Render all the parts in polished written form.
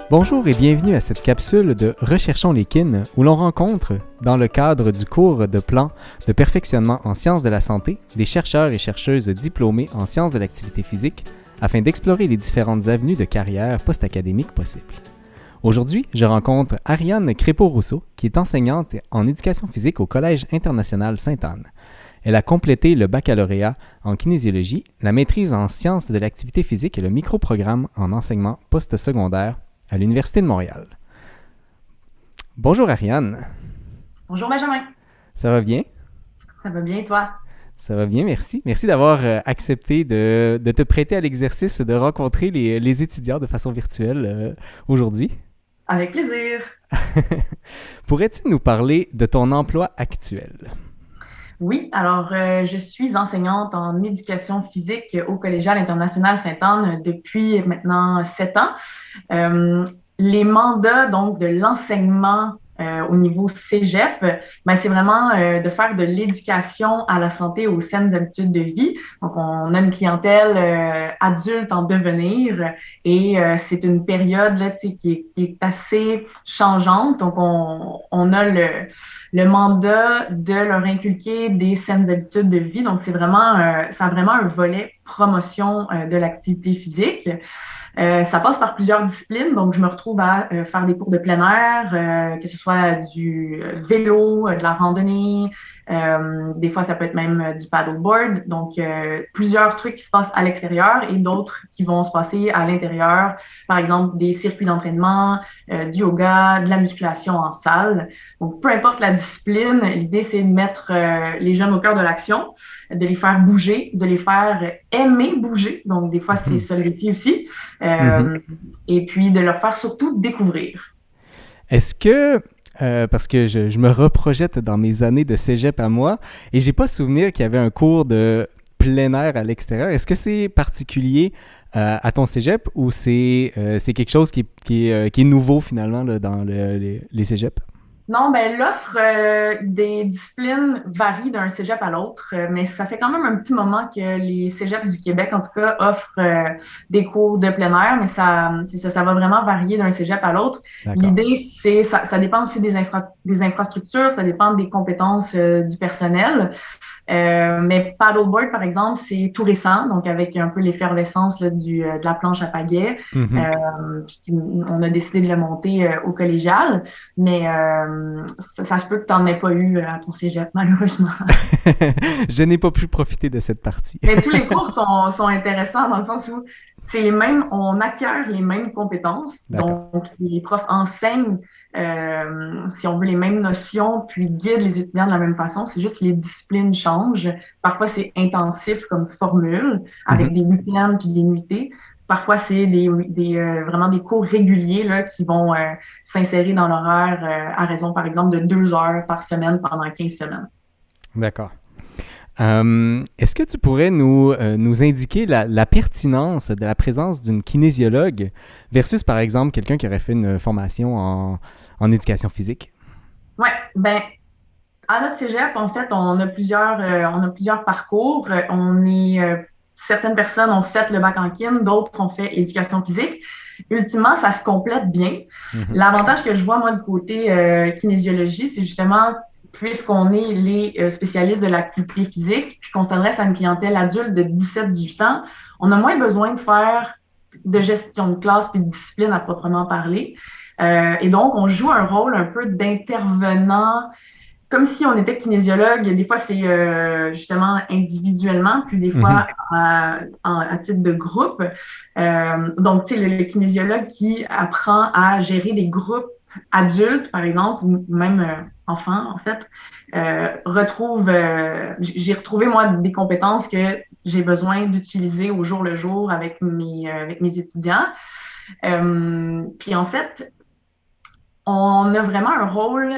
Bonjour et bienvenue à cette capsule de Recherchons les kin où l'on rencontre, dans le cadre du cours de plan de perfectionnement en sciences de la santé, des chercheurs et chercheuses diplômés en sciences de l'activité physique afin d'explorer les différentes avenues de carrière post-académique possibles. Aujourd'hui, je rencontre Ariane Crépeau-Rousseau, qui est enseignante en éducation physique au Collège international Sainte-Anne. Elle a complété le baccalauréat en kinésiologie, la maîtrise en sciences de l'activité physique et le microprogramme en enseignement postsecondaire à l'Université de Montréal. Bonjour Ariane. Bonjour Benjamin. Ça va bien? Ça va bien et toi? Ça va bien, merci. Merci d'avoir accepté de te prêter à l'exercice de rencontrer les étudiants de façon virtuelle aujourd'hui. Avec plaisir. Pourrais-tu nous parler de ton emploi actuel? Oui, alors je suis enseignante en éducation physique au Collégial international Sainte-Anne depuis maintenant 7 ans. Euh, les mandats donc de l'enseignement au niveau cégep, ben, c'est vraiment de faire de l'éducation à la santé aux saines habitudes de vie. Donc, on a une clientèle adulte en devenir et c'est une période là, qui est assez changeante. Donc, on a le mandat de leur inculquer des saines habitudes de vie. Donc, c'est vraiment, ça a vraiment un volet promotion de l'activité physique. Ça passe par plusieurs disciplines, donc je me retrouve à faire des cours de plein air, que ce soit du vélo, de la randonnée, des fois ça peut être même du paddleboard, donc plusieurs trucs qui se passent à l'extérieur et d'autres qui vont se passer à l'intérieur, par exemple des circuits d'entraînement, du yoga, de la musculation en salle. Donc peu importe la discipline, l'idée c'est de mettre les jeunes au cœur de l'action, de les faire bouger, de les faire aimer bouger, donc des fois c'est ça le défi aussi. Mm-hmm. Et puis de leur faire surtout découvrir. Est-ce que, parce que je me reprojette dans mes années de cégep à moi, et j'ai pas souvenir qu'il y avait un cours de plein air à l'extérieur, est-ce que c'est particulier à ton cégep ou c'est quelque chose qui est nouveau finalement là, dans les cégeps? Non, ben l'offre des disciplines varie d'un cégep à l'autre, mais ça fait quand même un petit moment que les cégeps du Québec, en tout cas, offrent des cours de plein air, mais ça va vraiment varier d'un cégep à l'autre. D'accord. L'idée, ça dépend aussi des infrastructures, ça dépend des compétences du personnel. Mais paddleboard, par exemple, c'est tout récent, donc avec un peu l'effervescence là, de la planche à pagaie. Mm-hmm. On a décidé de le monter au collégial, mais ça se peut que tu n'en aies pas eu à ton cégep, malheureusement. Je n'ai pas pu profiter de cette partie. Mais tous les cours sont intéressants dans le sens où c'est les mêmes, on acquiert les mêmes compétences, D'accord. donc les profs enseignent, si on veut, les mêmes notions, puis guident les étudiants de la même façon. C'est juste que les disciplines changent. Parfois, c'est intensif comme formule, avec Mm-hmm. des week-ends puis des nuitées. Parfois, c'est vraiment des cours réguliers là, qui vont s'insérer dans l'horaire à raison, par exemple, de 2 heures par semaine pendant 15 semaines. D'accord. Est-ce que tu pourrais nous indiquer la pertinence de la présence d'une kinésiologue versus, par exemple, quelqu'un qui aurait fait une formation en éducation physique? Ouais, ben, à notre cégep, en fait, on a plusieurs parcours. Certaines personnes ont fait le bac en kin, d'autres ont fait éducation physique. Ultimement, ça se complète bien. Mhm. L'avantage que je vois, moi, du côté kinésiologie, c'est justement, puisqu'on est les spécialistes de l'activité physique, puis qu'on s'adresse à une clientèle adulte de 17-18 ans, on a moins besoin de faire de gestion de classe puis de discipline à proprement parler. Et donc, on joue un rôle un peu d'intervenant comme si on était kinésiologue. Des fois, c'est justement individuellement, puis des Mhm. fois à titre de groupe. Donc, tu sais, le kinésiologue qui apprend à gérer des groupes adultes, par exemple, ou même enfants, en fait, j'ai retrouvé, moi, des compétences que j'ai besoin d'utiliser au jour le jour avec mes étudiants. Puis, en fait, on a vraiment un rôle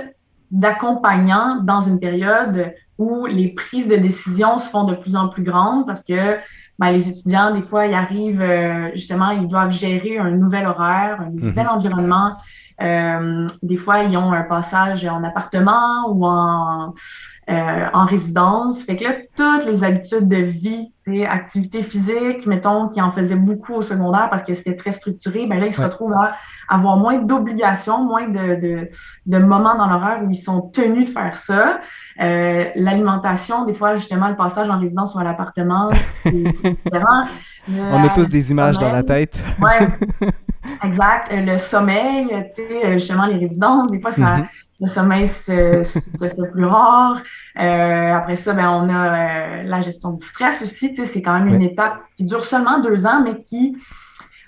d'accompagnant dans une période où les prises de décision se font de plus en plus grandes parce que ben, les étudiants, des fois, ils arrivent, justement, ils doivent gérer un nouvel horaire, un nouvel Mhm. environnement. Des fois, ils ont un passage en appartement ou en résidence. Fait que là, toutes les habitudes de vie, activité physique, mettons, qui en faisaient beaucoup au secondaire parce que c'était très structuré, ben là, ils se Ouais. retrouvent à avoir moins d'obligations, moins de moments dans l'horaire où ils sont tenus de faire ça. L'alimentation, des fois, justement, le passage en résidence ou à l'appartement, c'est différent. On a tous Le des images dans la sommeil, tête. ouais, exact. Le sommeil, tu sais, justement, les résidences, des fois, Mhm. le sommeil se fait plus rare. Après ça, ben, on a la gestion du stress aussi. Tu sais, c'est quand même une Ouais. étape qui dure seulement 2 ans, mais qui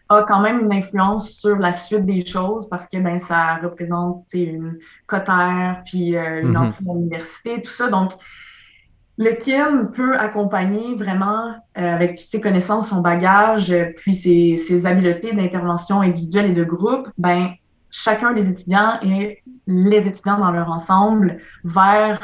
a quand même une influence sur la suite des choses parce que ben, ça représente tu sais, une cotère, puis une Mhm. entrée à l'université, tout ça. Donc, le kin peut accompagner vraiment avec toutes ses connaissances, son bagage, puis ses habiletés d'intervention individuelle et de groupe, ben, chacun des étudiants et les étudiants dans leur ensemble vers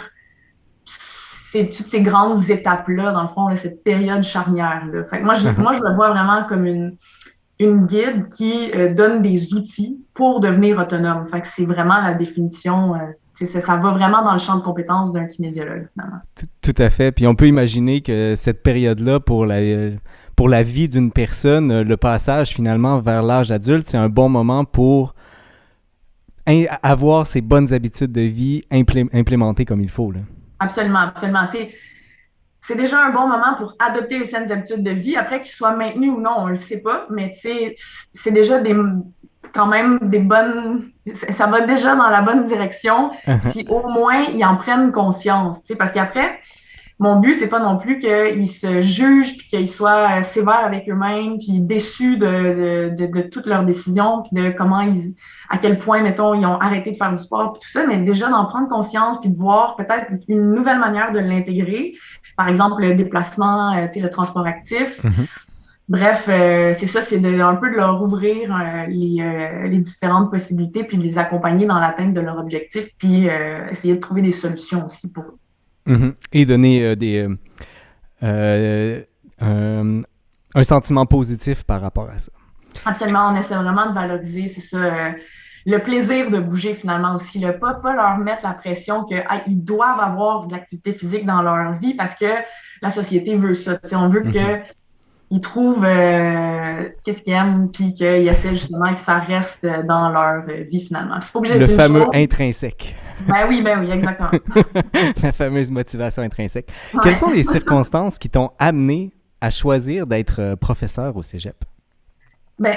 toutes ces grandes étapes-là, dans le fond, là, cette période charnière-là. Fait que moi, je le vois vraiment comme une guide qui donne des outils pour devenir autonome. Fait que c'est vraiment la définition, ça va vraiment dans le champ de compétences d'un kinésiologue, finalement. Tout à fait. Puis on peut imaginer que cette période-là, pour la vie d'une personne, le passage finalement vers l'âge adulte, c'est un bon moment pour avoir ces bonnes habitudes de vie implémentées comme il faut. Là. Absolument, absolument. Tu sais, c'est déjà un bon moment pour adopter les saines habitudes de vie. Après, qu'ils soient maintenus ou non, on le sait pas, mais tu sais, c'est déjà quand même des bonnes. Ça va déjà dans la bonne direction si au moins ils en prennent conscience. Tu sais, parce qu'après, mon but, c'est pas non plus qu'ils se jugent puis qu'ils soient sévères avec eux-mêmes puis déçus de toutes leurs décisions puis de à quel point, mettons, ils ont arrêté de faire du sport puis tout ça, mais déjà d'en prendre conscience puis de voir peut-être une nouvelle manière de l'intégrer. Par exemple, le déplacement, tu sais, le transport actif. Mhm. Bref, c'est ça, c'est un peu de leur ouvrir les différentes possibilités puis de les accompagner dans l'atteinte de leur objectif puis essayer de trouver des solutions aussi pour eux. Mhm. Et donner un sentiment positif par rapport à ça. Absolument, on essaie vraiment de valoriser, c'est ça, le plaisir de bouger finalement aussi, pas leur mettre la pression qu'ils doivent avoir de l'activité physique dans leur vie parce que la société veut ça. T'sais, on veut Mhm. qu'ils trouvent qu'est-ce qu'ils aiment puis qu'ils essaient justement que ça reste dans leur vie finalement. C'est pas obligé Le d'être une fameux chose. intrinsèque. Ben oui, exactement. La fameuse motivation intrinsèque. Quelles Ouais. sont les circonstances qui t'ont amené à choisir d'être professeur au cégep? Ben,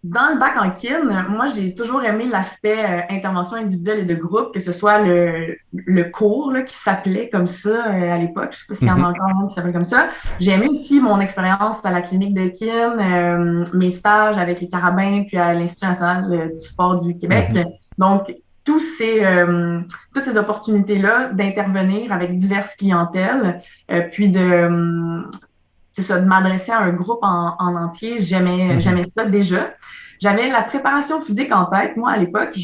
dans le bac en kin, moi, j'ai toujours aimé l'aspect intervention individuelle et de groupe, que ce soit le cours là, qui s'appelait comme ça à l'époque. Je sais pas s'il y en a Mhm. encore un qui s'appelle comme ça. J'ai aimé aussi mon expérience à la clinique de kin, mes stages avec les carabins, puis à l'Institut national du sport du Québec. Mhm. Donc, toutes ces opportunités-là d'intervenir avec diverses clientèles, puis c'est ça, de m'adresser à un groupe en entier, Mhm. j'aimais ça déjà. J'avais la préparation physique en tête. Moi, à l'époque,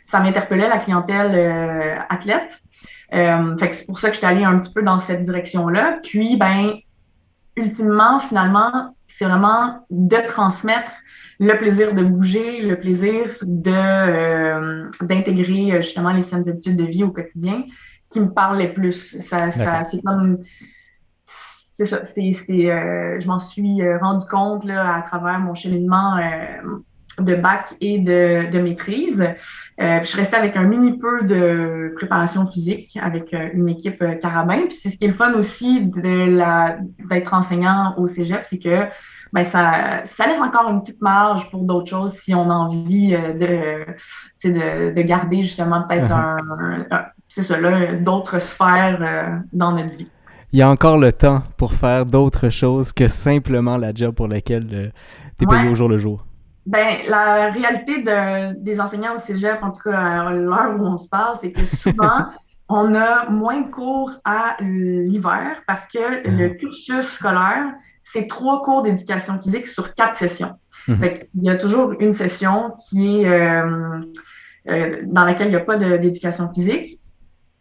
ça m'interpellait la clientèle athlète. Fait que c'est pour ça que j'étais allée un petit peu dans cette direction-là. Puis, ben, ultimement, finalement, c'est vraiment de transmettre le plaisir de bouger, le plaisir d'intégrer justement les saines habitudes de vie au quotidien qui me parlait plus. D'accord. C'est comme c'est ça, je m'en suis rendu compte là, à travers mon cheminement de bac et de maîtrise. Puis je restais avec un mini peu de préparation physique avec une équipe carabin. Puis c'est ce qui est le fun aussi d'être enseignant au cégep, c'est que ben, ça laisse encore une petite marge pour d'autres choses si on a envie de garder justement peut-être Mhm. c'est ça, là, d'autres sphères dans notre vie. Il y a encore le temps pour faire d'autres choses que simplement la job pour laquelle tu es payé au Ouais, jour le jour. ben, la réalité des enseignants au cégep, en tout cas à l'heure où on se parle, c'est que souvent, on a moins de cours à l'hiver parce que le Mhm. cursus scolaire, c'est 3 cours d'éducation physique sur 4 sessions. Mhm. Fait qu'il y a toujours une session qui est dans laquelle il n'y a pas d'éducation physique.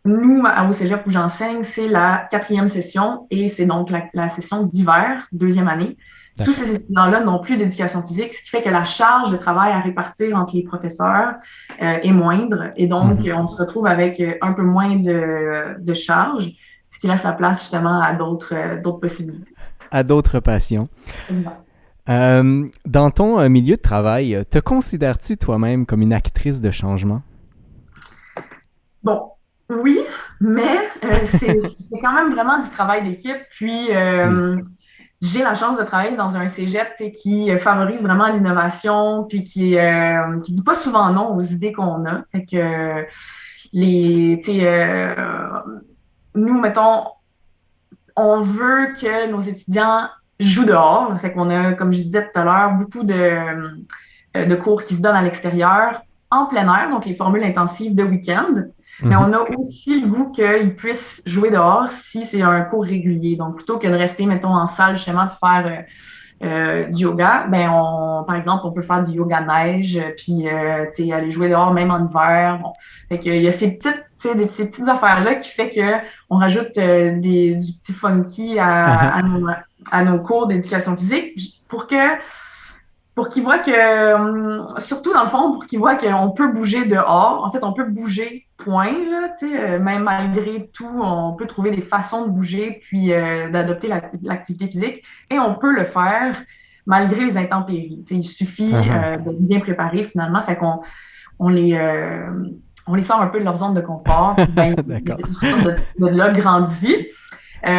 Nous, au cégep où j'enseigne, c'est la 4e session et c'est donc la session d'hiver, 2e année. Tous D'accord. ces étudiants-là n'ont plus d'éducation physique, ce qui fait que la charge de travail à répartir entre les professeurs est moindre. Et donc, Mhm. on se retrouve avec un peu moins de charge, ce qui laisse la place justement à d'autres possibilités. À d'autres passions. Exact. Dans ton milieu de travail, te considères-tu toi-même comme une actrice de changement? Bon, oui, mais c'est quand même vraiment du travail d'équipe. Puis, Oui. j'ai la chance de travailler dans un cégep tu sais, qui favorise vraiment l'innovation, puis qui dit pas souvent non aux idées qu'on a. Fait que tu sais, nous, mettons, on veut que nos étudiants jouent dehors. Fait qu'on a, comme je disais tout à l'heure, beaucoup de cours qui se donnent à l'extérieur, en plein air, donc les formules intensives de week-end. Mais Mhm. on a aussi le goût qu'ils puissent jouer dehors si c'est un cours régulier. Donc, plutôt que de rester, mettons, en salle justement de faire du yoga, ben par exemple, on peut faire du yoga neige, puis tu sais, aller jouer dehors même en hiver. Bon. Fait que, il y a ces petites, tu sais, ces petites affaires-là qui fait que on rajoute du petit funky Ah à nos cours d'éducation physique pour qu'ils voient que, surtout dans le fond, pour qu'ils voient qu'on peut bouger dehors. En fait, on peut bouger, point, là, tu sais, même malgré tout, on peut trouver des façons de bouger puis d'adopter l'activité physique et on peut le faire malgré les intempéries. Tu sais, il suffit ah. d'être bien préparé finalement, fait qu'on on les, euh, on les sort un peu de leur zone de confort, puis ben, D'accord. ils sortent de là grandis. Il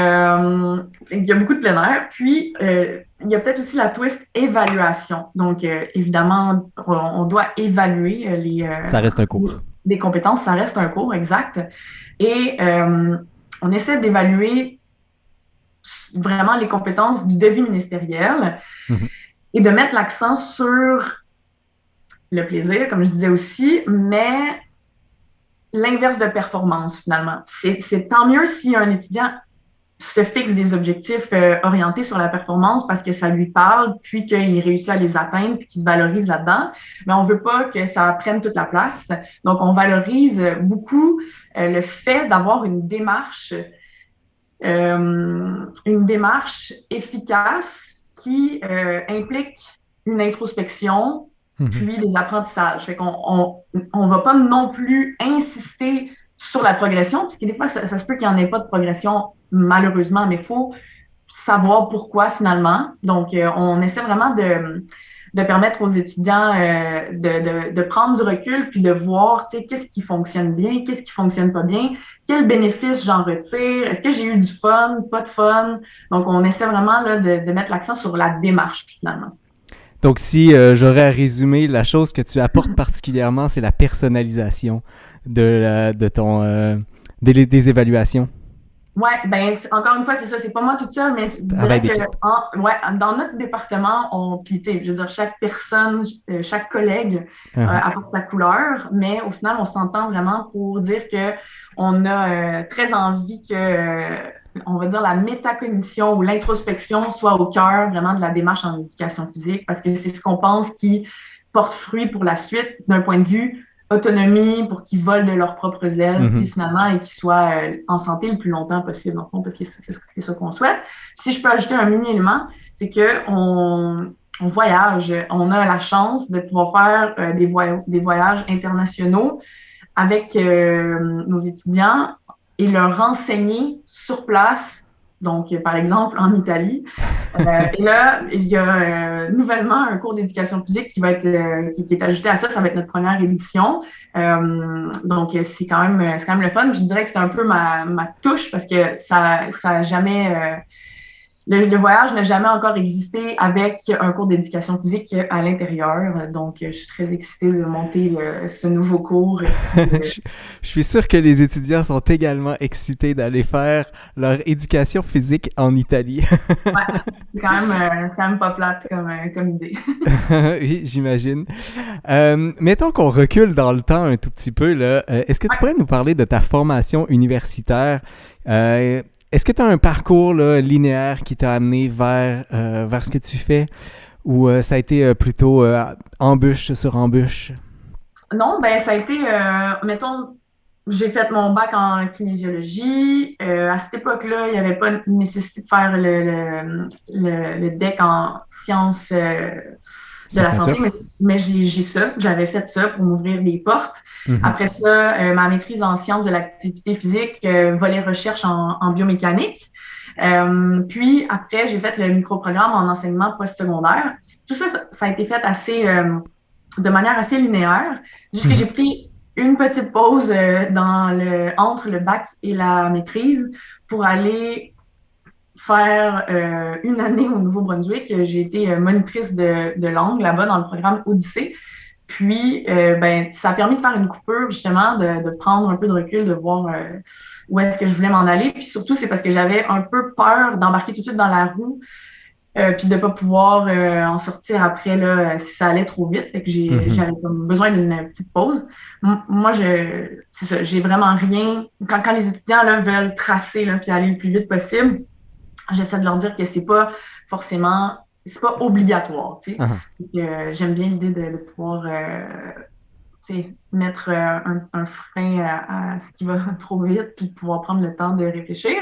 y a beaucoup de plein air. Puis, il y a peut-être aussi la twist évaluation. Donc, évidemment, on doit évaluer Ça reste un cours. les compétences. Ça reste un cours, exact. Et on essaie d'évaluer vraiment les compétences du devis ministériel Mhm. et de mettre l'accent sur le plaisir, comme je disais aussi, mais l'inverse de performance, finalement. C'est tant mieux si un étudiant se fixe des objectifs orientés sur la performance parce que ça lui parle, puis qu'il réussit à les atteindre, puis qu'il se valorise là-dedans. Mais on veut pas que ça prenne toute la place. Donc, on valorise beaucoup le fait d'avoir une démarche efficace qui implique une introspection, Mhm. puis des apprentissages. Fait qu'on on va pas non plus insister sur la progression, parce que des fois, ça se peut qu'il n'y en ait pas de progression, malheureusement, mais il faut savoir pourquoi finalement. Donc, on essaie vraiment de permettre aux étudiants de prendre du recul puis de voir, tu sais, qu'est-ce qui fonctionne bien, qu'est-ce qui fonctionne pas bien, quels bénéfices j'en retire, est-ce que j'ai eu du fun, pas de fun. Donc, on essaie vraiment là, de mettre l'accent sur la démarche finalement. Donc, si j'aurais à résumer, la chose que tu apportes particulièrement, c'est la personnalisation de ton des évaluations. Ouais, ben encore une fois, c'est ça, c'est pas moi toute seule, mais je Travail dirais que d'équipe. ouais, dans notre département, puis tu sais, je veux dire, chaque personne, chaque collègue Uh-huh. apporte sa couleur, mais au final, on s'entend vraiment pour dire que on a très envie que, on va dire, la métacognition ou l'introspection soit au cœur vraiment de la démarche en éducation physique, parce que c'est ce qu'on pense qui porte fruit pour la suite d'un point de vue autonomie pour qu'ils volent de leurs propres ailes, Mhm. finalement, et qu'ils soient en santé le plus longtemps possible, en fond, parce que c'est ça qu'on souhaite. Si je peux ajouter un mini-élément, c'est qu'on voyage. On a la chance de pouvoir faire des voyages internationaux avec nos étudiants et leur enseigner sur place. Donc, par exemple, en Italie. Et là, il y a nouvellement un cours d'éducation physique qui va être qui est ajouté à ça. Ça va être notre première édition. Donc, c'est quand même le fun. Je dirais que c'est un peu ma touche parce que ça a jamais le voyage n'a jamais encore existé avec un cours d'éducation physique à l'intérieur. Donc, je suis très excitée de monter ce nouveau cours. je, je suis sûr que les étudiants sont également excités d'aller faire leur éducation physique en Italie. Ouais, c'est quand même pas plate comme idée. Oui, j'imagine. Mettons qu'on recule dans le temps un tout petit peu. Là. Est-ce que tu Ouais. pourrais nous parler de ta formation universitaire? Est-ce que tu as un parcours là, linéaire qui t'a amené vers ce que tu fais ou ça a été plutôt embûche sur embûche? Non, ben ça a été, mettons, j'ai fait mon bac en kinésiologie. À cette époque-là, il n'y avait pas nécessité de faire le DEC en sciences de Sciences la santé, nature. mais j'ai ça. J'avais fait ça pour m'ouvrir des portes. Mhm. Après ça, ma maîtrise en sciences de l'activité physique, volet recherche en biomécanique. Puis après, j'ai fait le microprogramme en enseignement postsecondaire. Tout ça, ça a été fait de manière assez linéaire, juste que Mhm. j'ai pris une petite pause entre le bac et la maîtrise pour aller faire une année au Nouveau-Brunswick. J'ai été monitrice de langue là-bas dans le programme Odyssée. Puis, ben, ça a permis de faire une coupure, justement, de prendre un peu de recul, de voir où est-ce que je voulais m'en aller. Puis surtout, c'est parce que j'avais un peu peur d'embarquer tout de suite dans la roue, puis de ne pas pouvoir en sortir après là, si ça allait trop vite. Fait que Mhm. j'avais comme besoin d'une petite pause. Moi, c'est ça, j'ai vraiment rien. Quand les étudiants là, veulent tracer là, puis aller le plus vite possible, j'essaie de leur dire que c'est pas obligatoire, tu sais. Ah. J'aime bien l'idée de pouvoir mettre un frein à ce qui va trop vite, puis de pouvoir prendre le temps de réfléchir.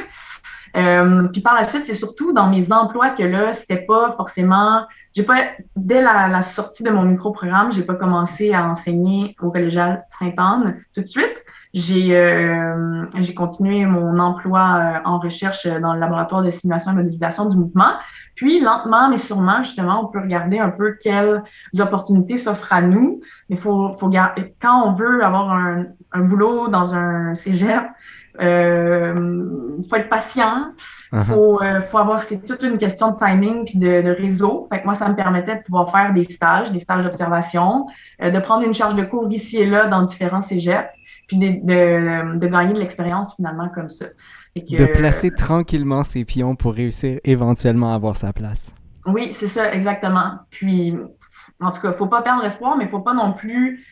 Puis par la suite, c'est surtout dans mes emplois que là, c'était pas forcément. J'ai pas, dès la sortie de mon micro-programme, j'ai pas commencé à enseigner au collégial Sainte-Anne tout de suite. J'ai continué mon emploi en recherche dans le laboratoire de simulation et modélisation du mouvement. Puis, lentement, mais sûrement, justement, on peut regarder un peu quelles opportunités s'offrent à nous. Mais faut garder, quand on veut avoir un boulot dans un cégep, faut être patient. Ah. Faut avoir, c'est toute une question de timing puis de réseau. Fait que moi, ça me permettait de pouvoir faire des stages d'observation, de prendre une charge de cours ici et là dans différents cégeps, puis de gagner de l'expérience finalement comme ça. Fait De que, placer tranquillement ses pions pour réussir éventuellement à avoir sa place. oui, c'est ça, exactement. Puis, en tout cas, faut pas perdre espoir, mais faut pas non plus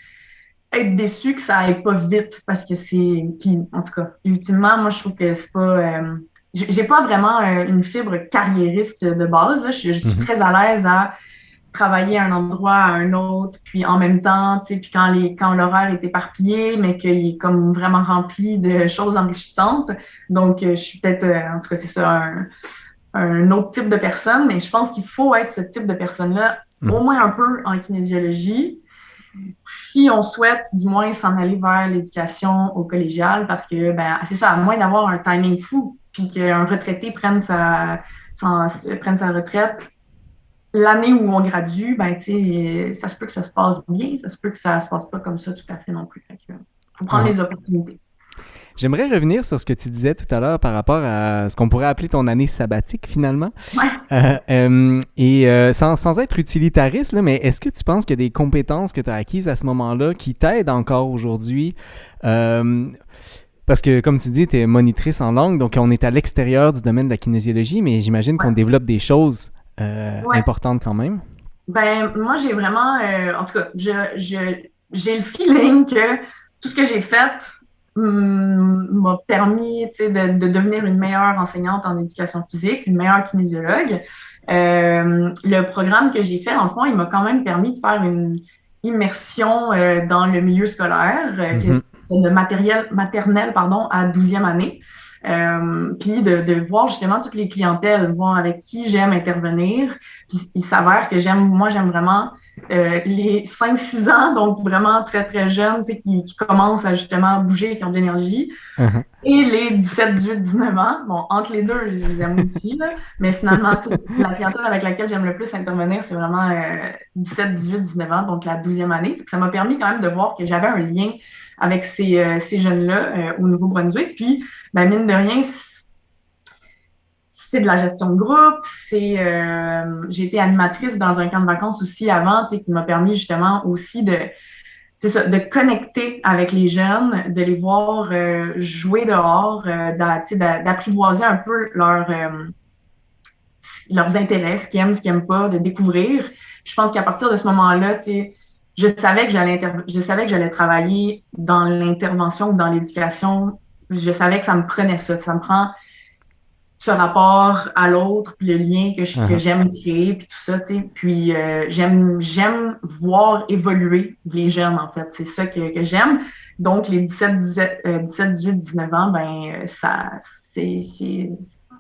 être déçu que ça aille pas vite parce que puis en tout cas, ultimement, moi, je trouve que c'est pas. J'ai pas vraiment une fibre carriériste de base. Là. Je suis Mhm. très à l'aise à travailler à un endroit, à un autre, puis en même temps, tu sais, puis quand l'horaire est éparpillé, mais qu'il est comme vraiment rempli de choses enrichissantes. Donc, je suis peut-être, en tout cas, c'est ça, un autre type de personne, mais je pense qu'il faut être ce type de personne-là, au Mhm. moins un peu en kinésiologie, si on souhaite du moins s'en aller vers l'éducation au collégial, parce que ben, c'est ça, à moins d'avoir un timing fou, puis qu'un retraité prenne sa retraite, l'année où on gradue, ben, ça se peut que ça se passe bien, ça se peut que ça se passe pas comme ça tout à fait non plus. Fait que, faut prendre Ah. les opportunités. J'aimerais revenir sur ce que tu disais tout à l'heure par rapport à ce qu'on pourrait appeler ton année sabbatique finalement. Ouais. Sans être utilitariste, là, mais est-ce que tu penses qu'il y a des compétences que tu as acquises à ce moment-là qui t'aident encore aujourd'hui? Parce que, comme tu dis, tu es monitrice en langue, donc on est à l'extérieur du domaine de la kinésiologie, mais j'imagine qu'on Ouais. développe des choses Ouais. importantes quand même. Ben, moi, j'ai vraiment, en tout cas, j'ai le feeling que tout ce que j'ai fait m'a permis, tu sais, de devenir une meilleure enseignante en éducation physique, une meilleure kinésiologue. Le programme que j'ai fait, en fond, il m'a quand même permis de faire une immersion dans le milieu scolaire, Mhm. de maternelle, pardon, à 12e année. Puis de voir justement toutes les clientèles, voir avec qui j'aime intervenir. Puis il s'avère que moi, j'aime vraiment les 5-6 ans, donc vraiment très, très jeunes, tu sais, qui commencent à justement bouger, qui ont de l'énergie. Mhm. Et les 17, 18, 19 ans, bon, entre les deux, je les aime aussi, là, mais finalement, la clientèle avec laquelle j'aime le plus intervenir, c'est vraiment 17, 18, 19 ans, donc la 12e année. Ça m'a permis quand même de voir que j'avais un lien avec ces jeunes-là au Nouveau-Brunswick. Puis, ben, mine de rien, c'est de la gestion de groupe. J'ai été animatrice dans un camp de vacances aussi avant, qui m'a permis justement aussi c'est ça, de connecter avec les jeunes, de les voir jouer dehors, d'apprivoiser un peu leurs intérêts, ce qu'ils aiment, ce qu'ils n'aiment pas, de découvrir. Puis je pense qu'à partir de ce moment-là, je savais que j'allais travailler dans l'intervention ou dans l'éducation. Je savais que ça me prenait ça. Ça me prend ce rapport à l'autre, puis le lien que Mhm. j'aime créer, puis tout ça, tu sais. Puis j'aime voir évoluer les jeunes, en fait. C'est ça que j'aime. Donc, les 18, 19 ans, c'est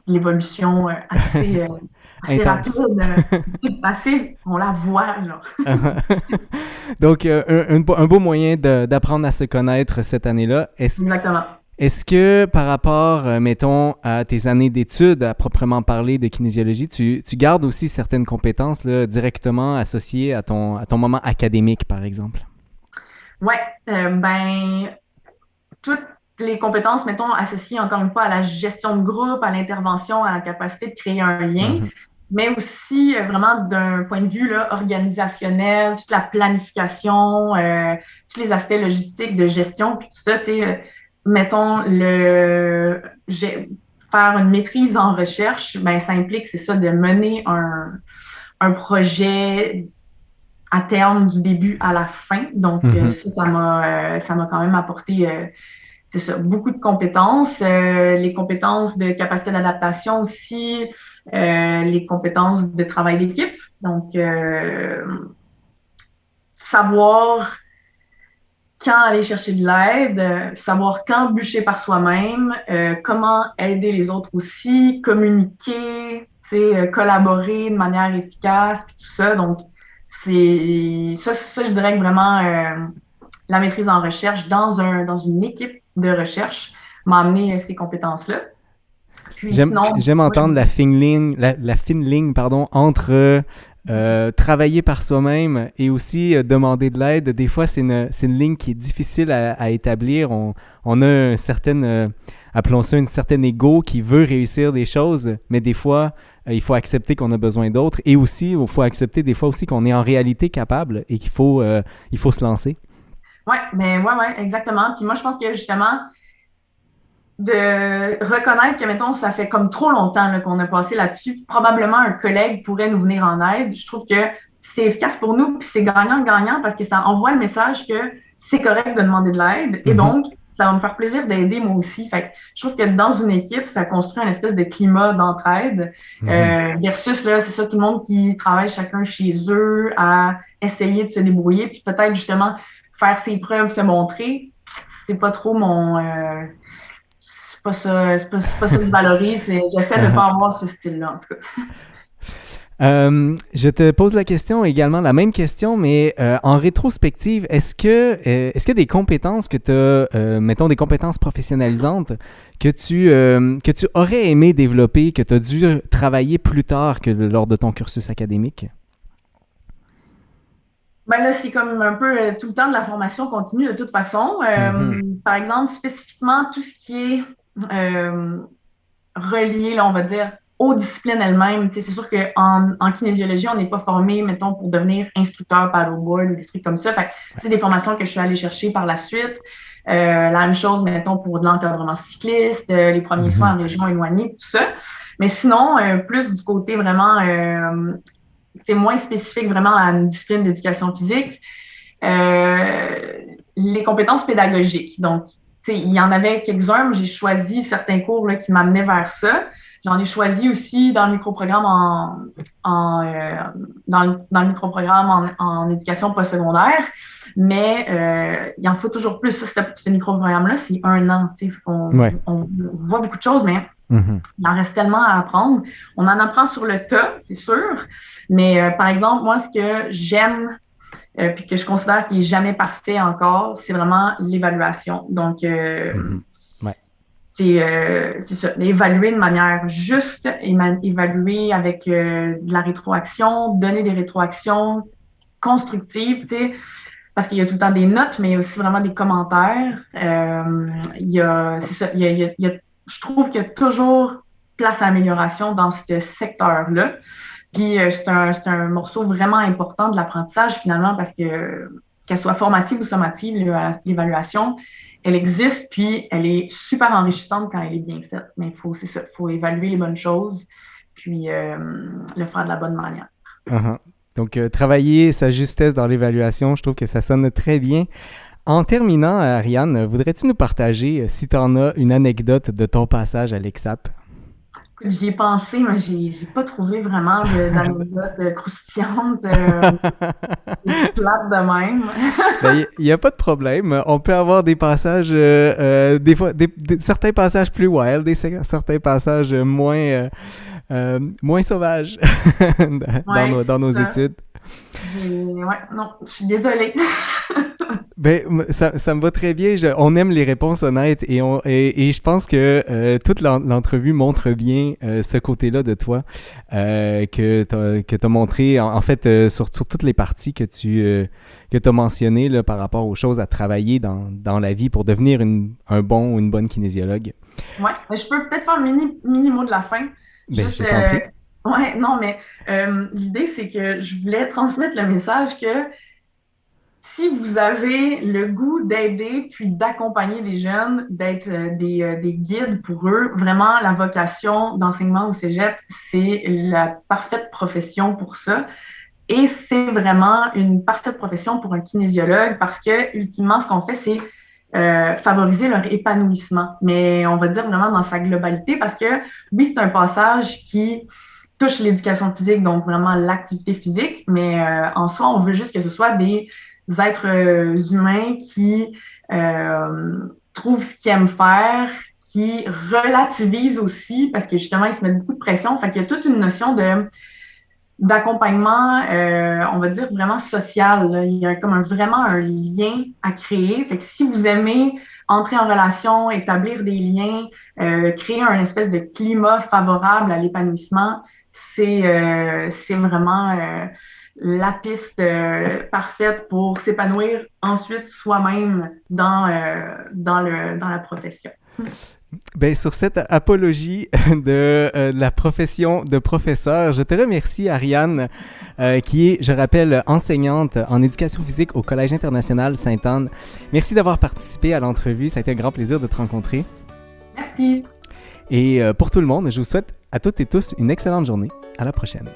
l'évolution assez rapide. Intense. On la voit, là. Donc, un beau moyen d'apprendre à se connaître cette année-là. Exactement. Est-ce que par rapport, mettons, à tes années d'études, à proprement parler de kinésiologie, tu gardes aussi certaines compétences là, directement associées à ton moment académique, par exemple? Oui, toutes les compétences, mettons, associées encore une fois à la gestion de groupe, à l'intervention, à la capacité de créer un lien, Mhm. mais aussi vraiment d'un point de vue là, organisationnel, toute la planification, tous les aspects logistiques de gestion, puis tout ça, tu sais, mettons, faire une maîtrise en recherche, ben, ça implique, c'est ça, de mener un projet à terme du début à la fin. Donc, Mhm. ça m'a quand même apporté c'est ça, beaucoup de compétences, les compétences de capacité d'adaptation aussi, les compétences de travail d'équipe. Donc, savoir quand aller chercher de l'aide, savoir quand bûcher par soi-même, comment aider les autres aussi, communiquer, collaborer de manière efficace, puis tout ça. Donc, ça, je dirais que vraiment la maîtrise en recherche dans une équipe de recherche m'a amené ces compétences-là. Puis sinon, J'aime oui, entendre la fine ligne, pardon, entre travailler par soi-même et aussi demander de l'aide. Des fois, c'est une ligne qui est difficile à établir. On a appelons ça une certaine ego qui veut réussir des choses, mais des fois, il faut accepter qu'on a besoin d'autres et aussi, il faut accepter des fois aussi qu'on est en réalité capable et il faut se lancer. ouais, exactement. Puis moi, je pense que justement, de reconnaître que, mettons, ça fait comme trop longtemps là, qu'on a passé là-dessus, probablement un collègue pourrait nous venir en aide. Je trouve que c'est efficace pour nous, puis c'est gagnant-gagnant parce que ça envoie le message que c'est correct de demander de l'aide. Et Mhm. donc, ça va me faire plaisir d'aider moi aussi. Fait que je trouve que dans une équipe, ça construit une espèce de climat d'entraide. Mhm. Versus, là, c'est ça, tout le monde qui travaille chacun chez eux à essayer de se débrouiller, puis peut-être justement faire ses preuves, se montrer. C'est pas trop c'est pas ça que je valorise. J'essaie de ne pas avoir ce style-là, en tout cas. Je te pose la question également, la même question, mais en rétrospective, est-ce que des compétences que tu as, mettons des compétences professionnalisantes que tu aurais aimé développer, que tu as dû travailler plus tard que lors de ton cursus académique? Ben là, c'est comme un peu tout le temps de la formation continue de toute façon. Mhm. Par exemple, spécifiquement, tout ce qui est relié, là, on va dire, aux disciplines elles-mêmes. Tu sais, c'est sûr en kinésiologie, on n'est pas formé, mettons, pour devenir instructeur paddleboard ou des trucs comme ça. Fait que c'est des formations que je suis allée chercher par la suite. La même chose, mettons, pour de l'encadrement cycliste, les premiers soins Mhm. en région éloignée, tout ça. Mais sinon, plus du côté vraiment, c'est moins spécifique vraiment à une discipline d'éducation physique. Euh, les compétences pédagogiques. Donc, il y en avait quelques-uns, mais j'ai choisi certains cours là, qui m'amenaient vers ça. J'en ai choisi aussi dans le microprogramme dans le microprogramme en éducation postsecondaire, mais il en faut toujours plus. Ça, ce microprogramme-là, c'est 1 an. Ouais. On voit beaucoup de choses, mais Mhm. il en reste tellement à apprendre. On en apprend sur le tas, c'est sûr, mais par exemple, moi, ce que j'aime puis que je considère qu'il n'est jamais parfait encore, c'est vraiment l'évaluation. Donc, Mhm. Ouais. c'est ça, évaluer de manière juste, évaluer avec de la rétroaction, donner des rétroactions constructives, tu sais, parce qu'il y a tout le temps des notes, mais il y a aussi vraiment des commentaires. C'est ça, je trouve qu'il y a toujours place à amélioration dans ce secteur-là. Puis c'est un morceau vraiment important de l'apprentissage finalement parce que qu'elle soit formative ou sommative, l'évaluation, elle existe puis elle est super enrichissante quand elle est bien faite. Mais c'est ça, il faut évaluer les bonnes choses puis le faire de la bonne manière. Uh-huh. Donc, travailler sa justesse dans l'évaluation, je trouve que ça sonne très bien. En terminant, Ariane, voudrais-tu nous partager, si tu en as, une anecdote de ton passage à l'EXAP? Écoute, j'y ai pensé, mais j'ai pas trouvé vraiment d'anecdotes croustillantes. C'est plate de même. Ben, il n'y a pas de problème. On peut avoir des passages, des fois, certains passages plus wild, certains passages moins sauvages Ouais, dans nos c'est ça. études. Ouais, non, je suis désolée. Ben, ça me va très bien. On aime les réponses honnêtes et je pense que toute l'entrevue montre bien ce côté-là de toi que t'as montré, en fait, sur toutes les parties que t'as mentionnées là, par rapport aux choses à travailler dans la vie pour devenir un bon ou une bonne kinésiologue. Ouais, mais je peux peut-être faire un mini mot de la fin. Ben, Juste, je t'en prie. ouais, non, mais l'idée, c'est que je voulais transmettre le message que si vous avez le goût d'aider puis d'accompagner des jeunes, d'être des guides pour eux, vraiment, la vocation d'enseignement au cégep, c'est la parfaite profession pour ça. Et c'est vraiment une parfaite profession pour un kinésiologue parce que, ultimement, ce qu'on fait, c'est favoriser leur épanouissement. Mais on va dire vraiment dans sa globalité parce que, oui, c'est un passage qui touche l'éducation physique, donc vraiment l'activité physique, mais en soi, on veut juste que ce soit des êtres humains qui trouvent ce qu'ils aiment faire, qui relativisent aussi, parce que justement, ils se mettent beaucoup de pression. Fait qu'il y a toute une notion d'accompagnement, on va dire vraiment social, là. Il y a comme vraiment un lien à créer. Fait que si vous aimez entrer en relation, établir des liens, créer un espèce de climat favorable à l'épanouissement, c'est vraiment la piste parfaite pour s'épanouir ensuite soi-même dans la profession. Ben, sur cette apologie de la profession de professeur, je te remercie, Ariane, qui est, je rappelle, enseignante en éducation physique au Collège international Sainte-Anne. Merci d'avoir participé à l'entrevue. Ça a été un grand plaisir de te rencontrer. Merci. Et pour tout le monde, je vous souhaite à toutes et tous une excellente journée. À la prochaine.